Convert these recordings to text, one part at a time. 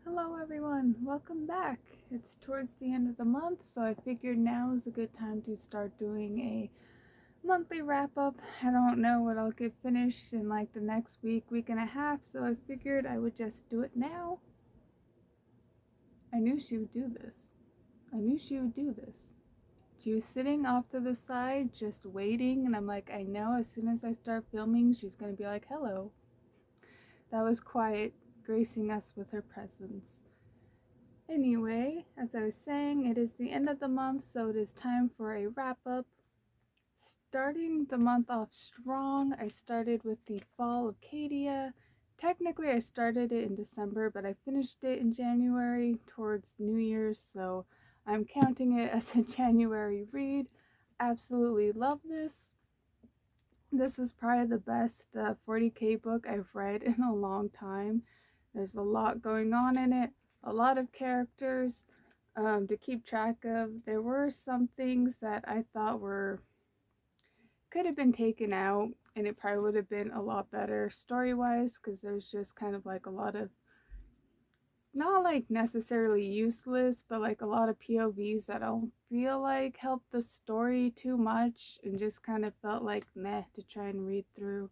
Hello everyone, welcome back. It's towards the end of the month, so I figured now is a good time to start doing a monthly wrap up. I don't know what I'll get finished in like the next week and a half, so I figured I would just do it now. I knew she would do this. I knew she would do this. She was sitting off to the side just waiting, and I'm like, I know as soon as I start filming, she's gonna be like, hello. That was quiet, gracing us with her presence. Anyway, as I was saying, it is the end of the month, so it is time for a wrap up. Starting the month off strong, I started with the Fall of Cadia. Technically, I started it in December, but I finished it in January towards New Year's, so I'm counting it as a January read. Absolutely love this. This was probably the best 40K book I've read in a long time. There's a lot going on in it, a lot of characters to keep track of. There were some things that I thought could have been taken out, and it probably would have been a lot better story wise, because there's just kind of like a lot of, not like necessarily useless, but like a lot of POVs that I don't feel like help the story too much, and just kind of felt like meh to try and read through.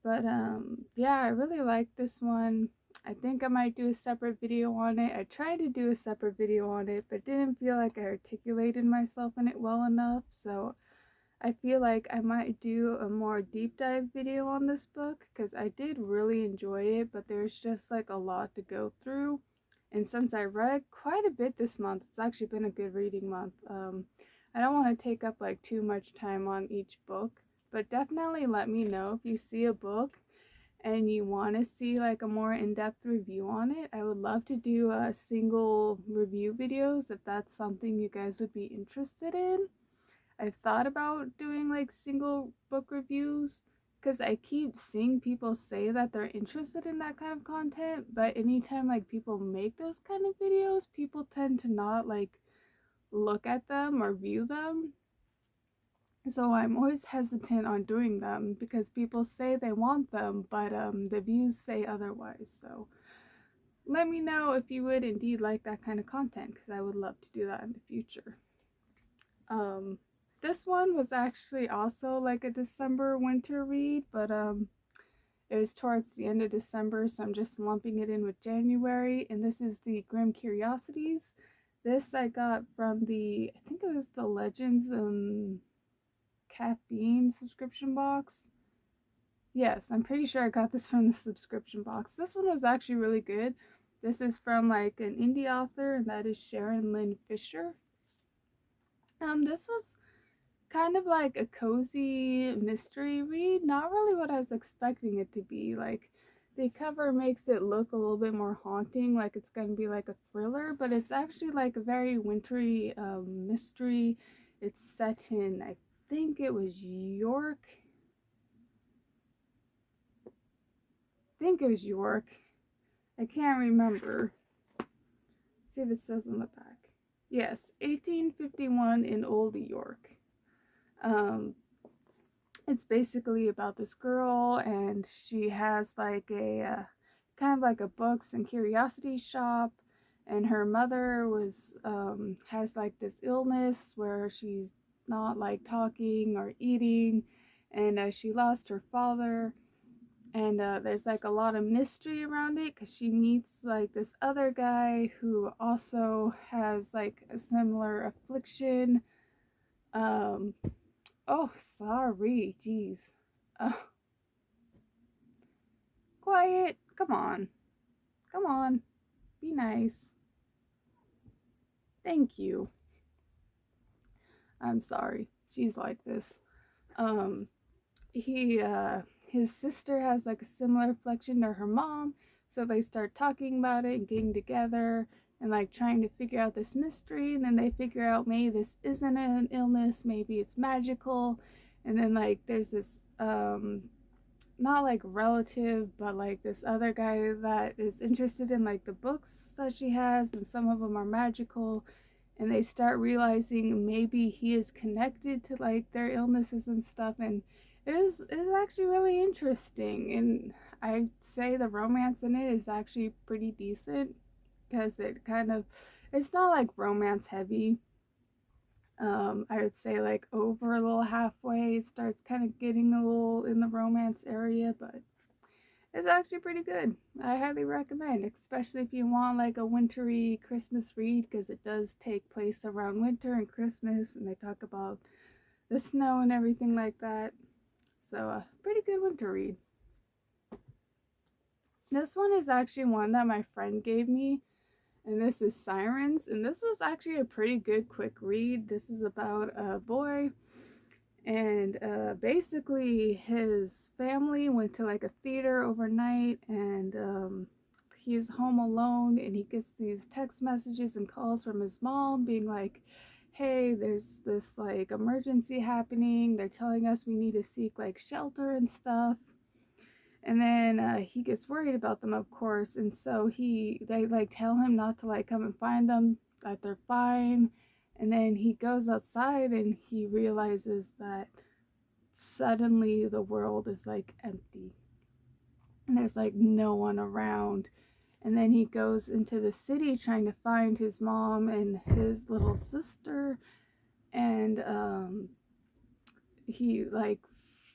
But yeah, I really like this one. I think I might do a separate video on it. I tried to do a separate video on it, but didn't feel like I articulated myself in it well enough. So I feel like I might do a more deep dive video on this book, because I did really enjoy it, but there's just like a lot to go through. And since I read quite a bit this month, it's actually been a good reading month. I don't want to take up like too much time on each book, but definitely let me know if you see a book and you want to see like a more in-depth review on it. I would love to do a single review videos if that's something you guys would be interested in. I've thought about doing like single book reviews, because I keep seeing people say that they're interested in that kind of content, but anytime like people make those kind of videos, people tend to not like look at them or view them. So I'm always hesitant on doing them because people say they want them, but the views say otherwise. So let me know if you would indeed like that kind of content, because I would love to do that in the future. Um, this one was actually also like a December winter read, but it was towards the end of December, so I'm just lumping it in with January. And this is the Grim Curiosities. This I got from I think it was the Legends and Caffeine subscription box. Yes, I'm pretty sure I got this from the subscription box. This one was actually really good. This is from like an indie author, and that is Sharon Lynn Fisher. This was kind of like a cozy mystery read. Not really what I was expecting it to be. Like, the cover makes it look a little bit more haunting, like it's going to be like a thriller, but it's actually like a very wintry mystery. It's set in, I think it was York. I think it was York. I can't remember. See if it says on the back. Yes, 1851 in Old York. Um, it's basically about this girl, and she has like a kind of like a books and curiosity shop, and her mother was has like this illness where she's not like talking or eating, and she lost her father. And there's like a lot of mystery around it, because she meets like this other guy who also has like a similar affliction. um oh, sorry, jeez. uh, Quiet, come on, come on, be nice, thank you. I'm sorry, she's like this. um he His sister has like a similar affliction to her mom, so they start talking about it and getting together and like trying to figure out this mystery, and then they figure out maybe this isn't an illness, maybe it's magical. And then like there's this not like relative, but like this other guy that is interested in like the books that she has, and some of them are magical, and they start realizing maybe he is connected to like their illnesses and stuff. And it is actually really interesting. And I'd say the romance in it is actually pretty decent because it's not like romance heavy. I would say like over a little halfway, it starts kind of getting a little in the romance area, but it's actually pretty good. I highly recommend, especially if you want like a wintry Christmas read, because it does take place around winter and Christmas, and they talk about the snow and everything like that. So, pretty good winter read. This one is actually one that my friend gave me, and this is Sirens, and this was actually a pretty good quick read. This is about a boy, and basically his family went to like a theater overnight, and he's home alone, and he gets these text messages and calls from his mom being like, hey, there's this like emergency happening, they're telling us we need to seek like shelter and stuff. And then he gets worried about them, of course, and so they like tell him not to like come and find them, that they're fine. And then he goes outside and he realizes that suddenly the world is like empty and there's like no one around. And then he goes into the city trying to find his mom and his little sister, and he like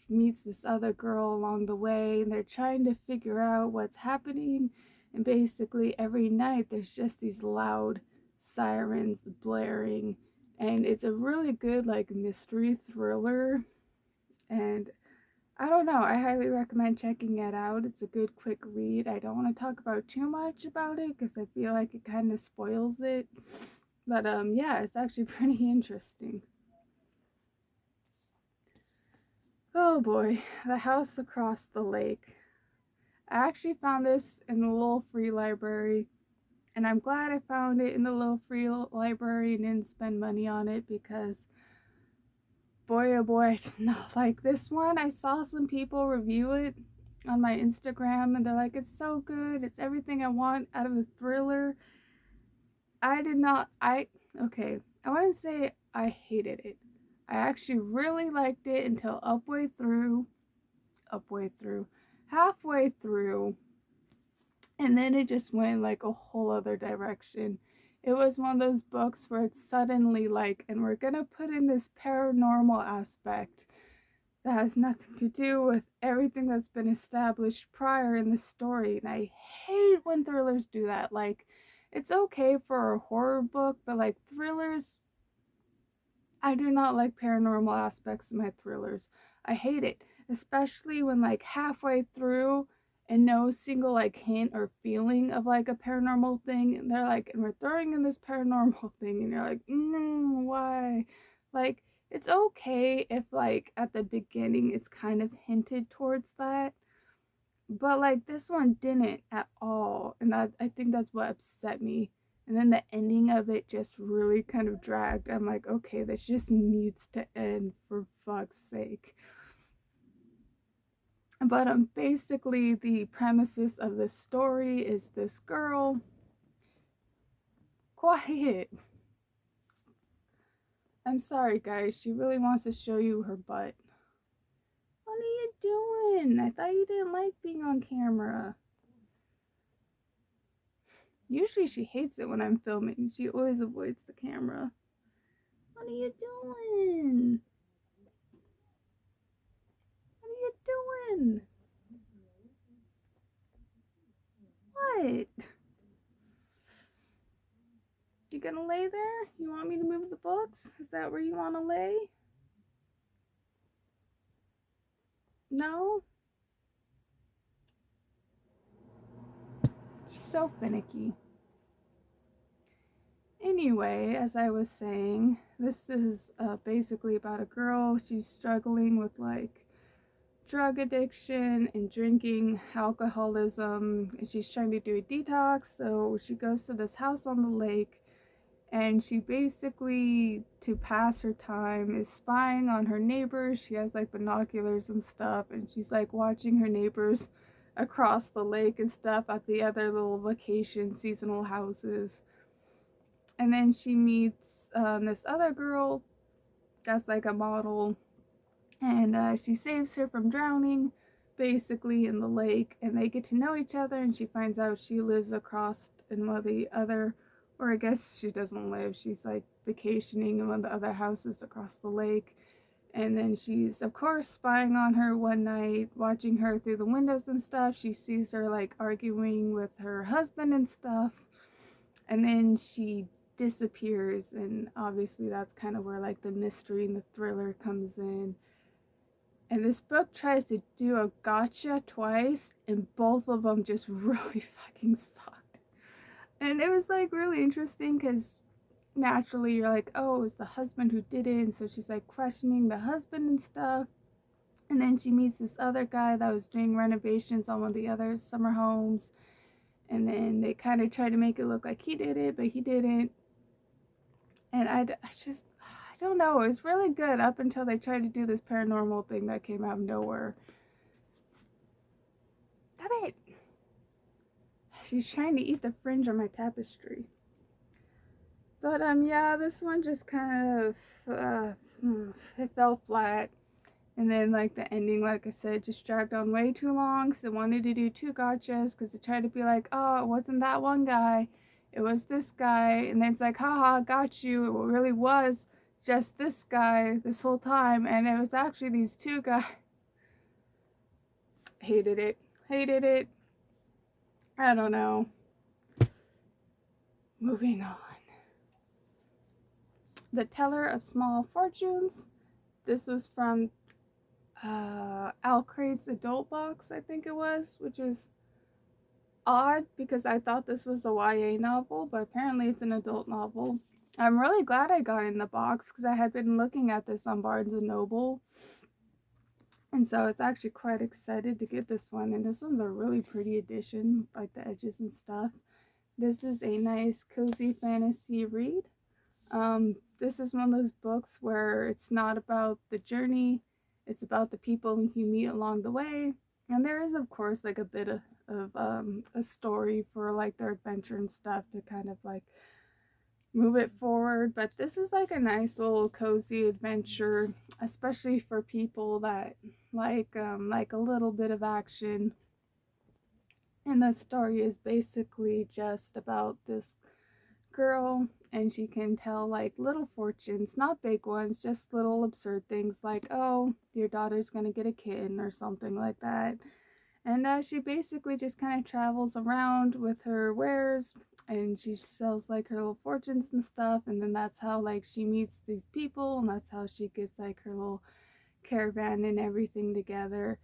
meets this other girl along the way, and they're trying to figure out what's happening. And basically every night there's just these loud sirens blaring, and it's a really good like mystery thriller. And I don't know, I highly recommend checking it out. It's a good quick read. I don't want to talk about too much about it because I feel like it kind of spoils it, but yeah, it's actually pretty interesting. Oh boy, The House Across the Lake. I actually found this in the little free library, and I'm glad I found it in the little free library and didn't spend money on it, because boy oh boy, I did not like this one. I saw some people review it on my Instagram, and they're like, it's so good, it's everything I want out of a thriller. I did not, okay, I wouldn't say I hated it. I actually really liked it until upway through, halfway through, and then it just went like a whole other direction. It was one of those books where it's suddenly like, and we're gonna put in this paranormal aspect that has nothing to do with everything that's been established prior in the story. And I hate when thrillers do that. Like, it's okay for a horror book, but like thrillers, I do not like paranormal aspects of my thrillers. I hate it, especially when like halfway through and no single like hint or feeling of like a paranormal thing, and they're like, and we're throwing in this paranormal thing, and you're like, why? Like, it's okay if like at the beginning it's kind of hinted towards that, but like this one didn't at all, and that, I think that's what upset me. And then the ending of it just really kind of dragged. I'm like, okay, this just needs to end, for fuck's sake. But basically the premises of this story is this girl, quiet, I'm sorry guys, she really wants to show you her butt. What are you doing? I thought you didn't like being on camera. Usually she hates it when I'm filming. She always avoids the camera. What are you doing? What are you doing? What? You gonna lay there? You want me to move the books? Is that where you want to lay? No? She's so finicky. Anyway, as I was saying, this is basically about a girl. She's struggling with like drug addiction and drinking, alcoholism, and she's trying to do a detox. So she goes to this house on the lake, and she basically, to pass her time, is spying on her neighbors. She has like binoculars and stuff, and she's like watching her neighbors across the lake and stuff at the other little vacation seasonal houses. And then she meets this other girl that's like a model, and she saves her from drowning. basically in the lake, and they get to know each other, and she finds out she lives across in one of the other, or I guess she doesn't live, she's like vacationing in one of the other houses across the lake. And then she's, of course, spying on her one night, watching her through the windows and stuff. She sees her like arguing with her husband and stuff. And then she disappears. And obviously, that's kind of where like the mystery and the thriller comes in. And this book tries to do a gotcha twice, and both of them just really fucking sucked. And it was like really interesting because naturally you're like, oh, it was the husband who did it. And so she's like questioning the husband and stuff. And then she meets this other guy that was doing renovations on one of the other summer homes. And then they kind of try to make it look like he did it, but he didn't. And I just, I don't know. It was really good up until they tried to do this paranormal thing that came out of nowhere. Damn it. She's trying to eat the fringe on my tapestry. But yeah, this one just kind of it fell flat. And then like the ending, like I said, just dragged on way too long. So they wanted to do two gotchas because they tried to be like, oh, it wasn't that one guy, it was this guy. And then it's like, haha, got you. It really was just this guy this whole time, and it was actually these two guys. Hated it. Hated it. I don't know. Moving on. The Teller of Small Fortunes. This was from Al Craig's adult box, I think it was, which is odd because I thought this was a YA novel, but apparently it's an adult novel. I'm really glad I got in the box because I had been looking at this on Barnes and Noble, and so I was actually quite excited to get this one. And this one's a really pretty edition, like the edges and stuff. This is a nice cozy fantasy read. This is one of those books where it's not about the journey, it's about the people you meet along the way. And there is, of course, like a bit of a story for like their adventure and stuff to kind of like move it forward. But this is like a nice little cozy adventure, especially for people that like a little bit of action. And the story is basically just about this girl, and she can tell like little fortunes, not big ones, just little absurd things like, oh, your daughter's gonna get a kitten or something like that. And she basically just kind of travels around with her wares, and she sells like her little fortunes and stuff. And then that's how like she meets these people, and that's how she gets like her little caravan and everything together.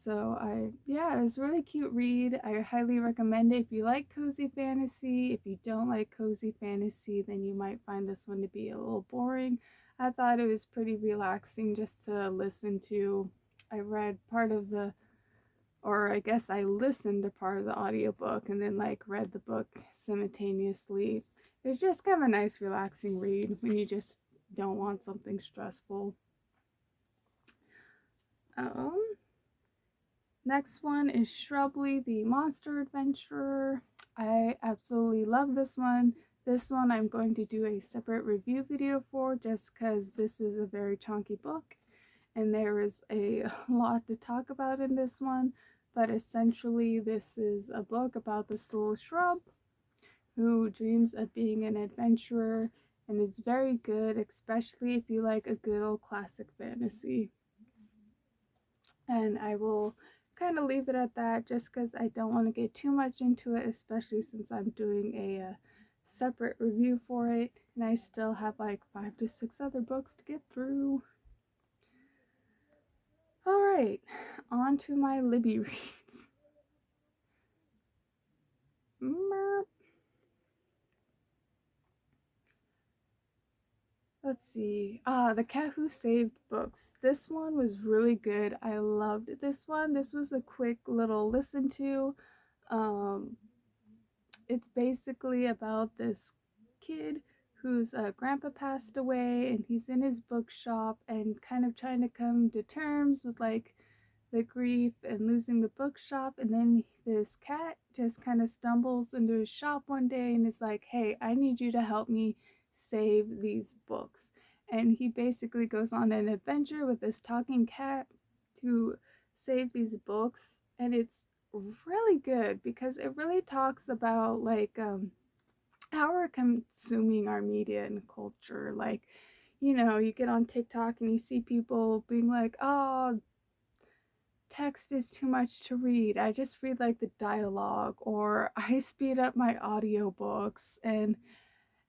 So yeah, it was a really cute read. I highly recommend it if you like cozy fantasy. If you don't like cozy fantasy, then you might find this one to be a little boring. I thought it was pretty relaxing just to listen to. I read part of the, or I guess I listened to part of the audiobook and then like read the book simultaneously. It's just kind of a nice relaxing read when you just don't want something stressful. Um, Next one is Shrubly the Monster Adventurer. I absolutely love this one. This one I'm going to do a separate review video for just because this is a very chunky book and there is a lot to talk about in this one. But essentially, this is a book about this little shrub who dreams of being an adventurer, and it's very good, especially if you like a good old classic fantasy. And I will kind of leave it at that just because I don't want to get too much into it, especially since I'm doing a separate review for it, and I still have like 5 to 6 other books to get through. Alright, on to my Libby reads. Let's see. The Cat Who Saved Books. This one was really good. I loved this one. This was a quick little listen to. Um, it's basically about this kid whose grandpa passed away, and he's in his bookshop and kind of trying to come to terms with like the grief and losing the bookshop. And then this cat just kind of stumbles into his shop one day and is like, hey, I need you to help me save these books. And he basically goes on an adventure with this talking cat to save these books, and it's really good because it really talks about like how we're consuming our media and culture. Like, you get on TikTok and you see people being like, "Oh, text is too much to read. I just read like the dialogue," or "I speed up my audiobooks." And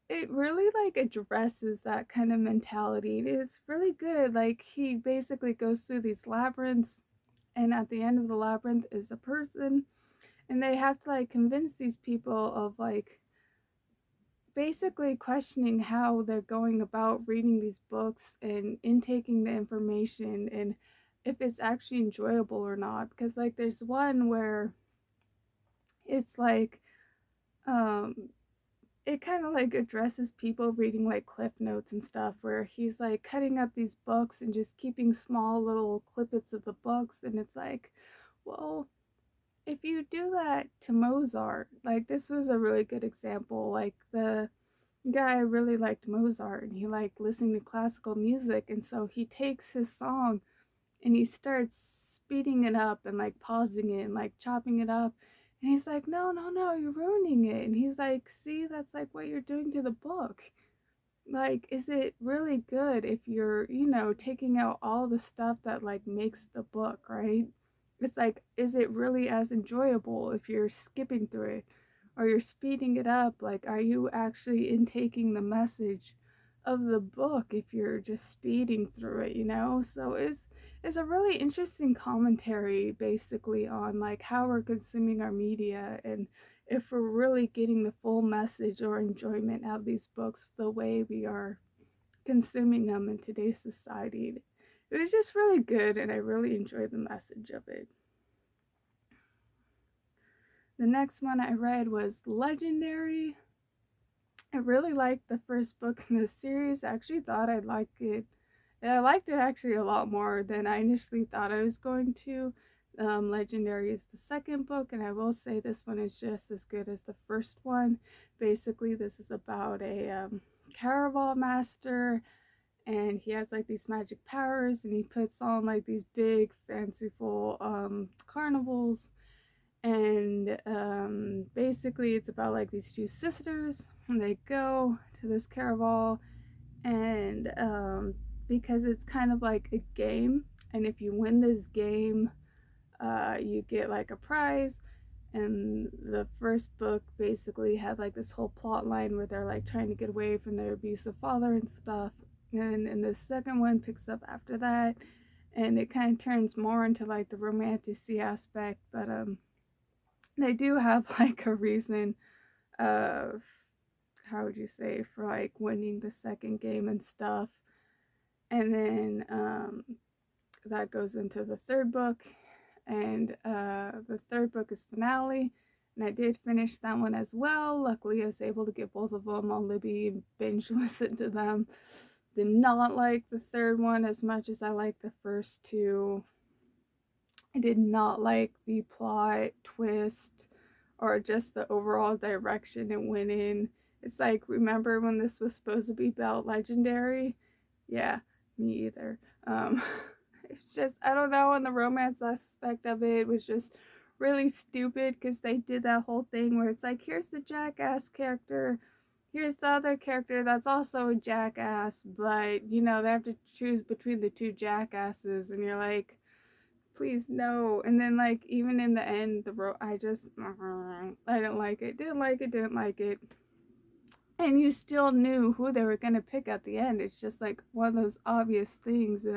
it really like addresses that kind of mentality. It's really good. Like, he basically goes through these labyrinths, and at the end of the labyrinth is a person, and they have to like convince these people of like basically questioning how they're going about reading these books and intaking the information, and if it's actually enjoyable or not. Because like there's one where it's like um it kind of like addresses people reading like cliff notes and stuff, where he's like cutting up these books and just keeping small little clippets of the books, and it's like, well, if you do that to Mozart, like this was a really good example. Like the guy really liked Mozart and he liked listening to classical music, and so he takes his song and he starts speeding it up and like pausing it and like chopping it up. And he's like, no, no, no, you're ruining it. And he's like, see, that's like what you're doing to the book. Like, is it really good if you're, taking out all the stuff that like makes the book, right? It's like, is it really as enjoyable if you're skipping through it or you're speeding it up? Like, are you actually intaking the message of the book if you're just speeding through it? So it's a really interesting commentary basically on like how we're consuming our media, and if we're really getting the full message or enjoyment out of these books the way we are consuming them in today's society. It was just really good, and I really enjoyed the message of it. The next one I read was Legendary. I really liked the first book in the series. I actually thought I'd like it. I liked it actually a lot more than I initially thought I was going to. Legendary is the second book, and I will say this one is just as good as the first one. Basically, this is about a caraval master, and he has like these magic powers, and he puts on like these big, fanciful carnivals. And basically, it's about like these two sisters, and they go to this caraval, and because it's kind of like a game, and if you win this game, you get like a prize. And the first book basically had like this whole plot line where they're like trying to get away from their abusive father and stuff, and the second one picks up after that, and it kind of turns more into like the romanticy aspect. But they do have like a reason of, how would you say, for like winning the second game and stuff. And then that goes into the third book, and the third book is Finale, and I did finish that one as well. Luckily, I was able to get both of them on Libby and binge listen to them. Did not like the third one as much as I liked the first two. I did not like the plot twist or just the overall direction it went in. It's like, remember when this was supposed to be about Legendary? Yeah, me either. Um, it's just, I don't know, and the romance aspect of it was just really stupid because they did that whole thing where it's like, here's the jackass character, here's the other character that's also a jackass, but they have to choose between the two jackasses, and you're like, please no. And then like even in the end, I just I didn't like it, didn't like it. And you still knew who they were gonna pick at the end. It's just like one of those obvious things, and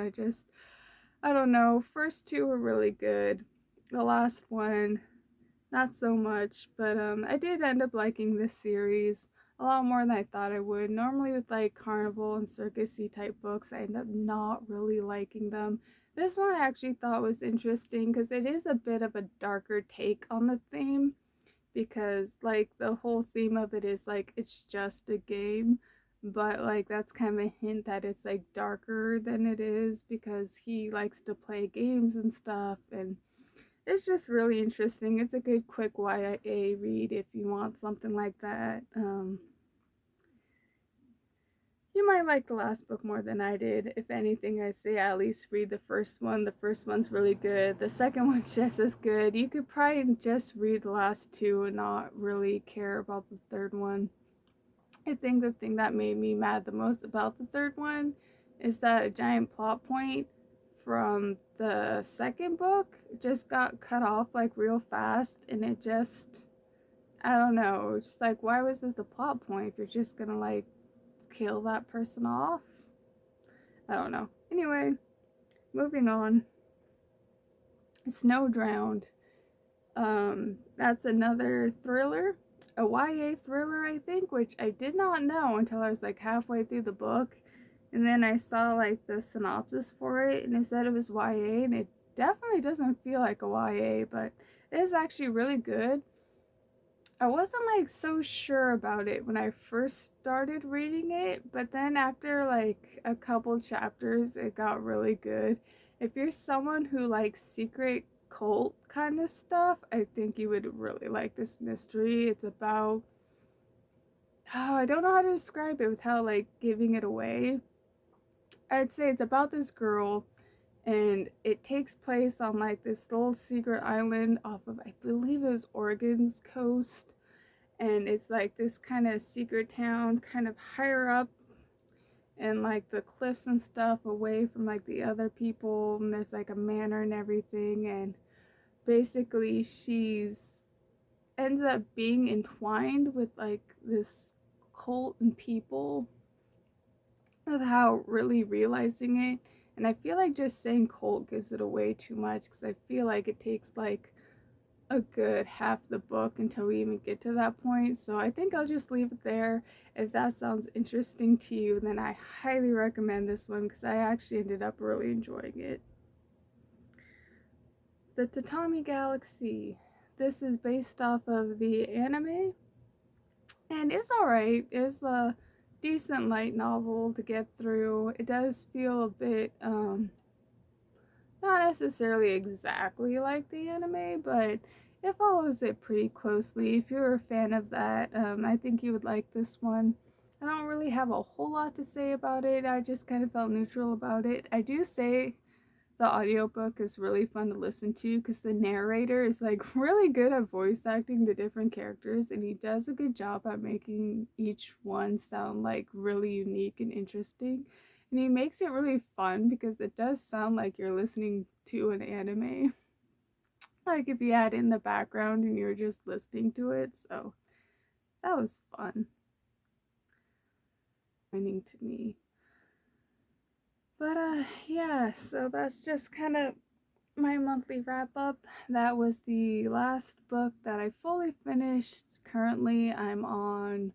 I don't know. First two were really good. The last one, not so much, but I did end up liking this series a lot more than I thought I would. Normally with like carnival and circusy type books, I end up not really liking them. This one I actually thought was interesting because it is a bit of a darker take on the theme, because like the whole theme of it is like it's just a game, but like that's kind of a hint that it's like darker than it is because he likes to play games and stuff. And it's just really interesting. It's a good quick YA read if you want something like that. You might like the last book more than I did. If anything, I say at least read the first one. The first one's really good. The second one's just as good. You could probably just read the last two and not really care about the third one. I think the thing that made me mad the most about the third one is that a giant plot point from the second book just got cut off like real fast, and it just, I don't know, it's just like, why was this a plot point if you're just gonna like kill that person off? I don't know. Anyway, moving on. Snow Drowned. That's another thriller, a YA thriller, I think, which I did not know until I was like halfway through the book. And then I saw like the synopsis for it, and it said it was YA, and it definitely doesn't feel like a YA, but it is actually really good. I wasn't like so sure about it when I first started reading it, but then after like a couple chapters, it got really good. If you're someone who likes secret cult kind of stuff, I think you would really like this mystery. It's about, oh, I don't know how to describe it without like giving it away. I'd say it's about this girl, and it takes place on like this little secret island off of, I believe it was Oregon's coast, and it's like this kind of secret town kind of higher up and like the cliffs and stuff, away from like the other people, and there's like a manor and everything. And basically she's ends up being entwined with like this cult and people without really realizing it. And I feel like just saying cult gives it away too much, because I feel like it takes like a good half the book until we even get to that point. So I think I'll just leave it there. If that sounds interesting to you, then I highly recommend this one, because I actually ended up really enjoying it. The Tatami Galaxy. This is based off of the anime, and it's alright. It's a decent light novel to get through. It does feel a bit not necessarily exactly like the anime, but it follows it pretty closely. If you're a fan of that, I think you would like this one. I don't really have a whole lot to say about it. I just kind of felt neutral about it. I do say the audiobook is really fun to listen to, because the narrator is like really good at voice acting the different characters, and he does a good job at making each one sound like really unique and interesting. And he makes it really fun, because it does sound like you're listening to an anime, like if you had it in the background and you're just listening to it. So that was fun. Finding to me. But yeah, so that's just kind of my monthly wrap up. That was the last book that I fully finished. Currently, I'm on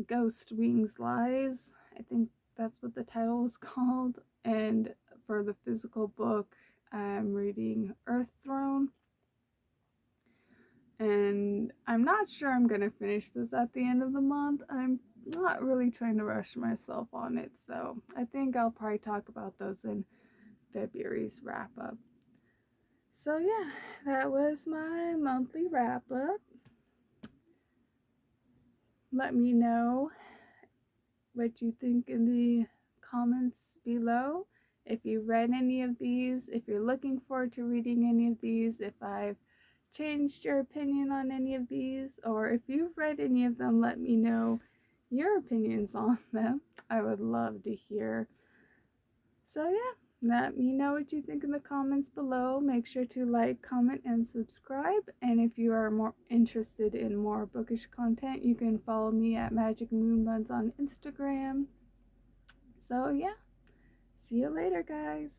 Ghost Wings Lies. I think that's what the title is called. And for the physical book, I'm reading Earth Throne. And I'm not sure I'm going to finish this at the end of the month. I'm not really trying to rush myself on it. So I think I'll probably talk about those in February's wrap up. So yeah, that was my monthly wrap up. Let me know what you think in the comments below. If you read any of these, if you're looking forward to reading any of these, if I've changed your opinion on any of these, or if you've read any of them, let me know your opinions on them. I would love to hear. So yeah, let me know what you think in the comments below. Make sure to like, comment, and subscribe. And if you are more interested in more bookish content, you can follow me at Magic Moon Buns on Instagram. So yeah, see you later, guys.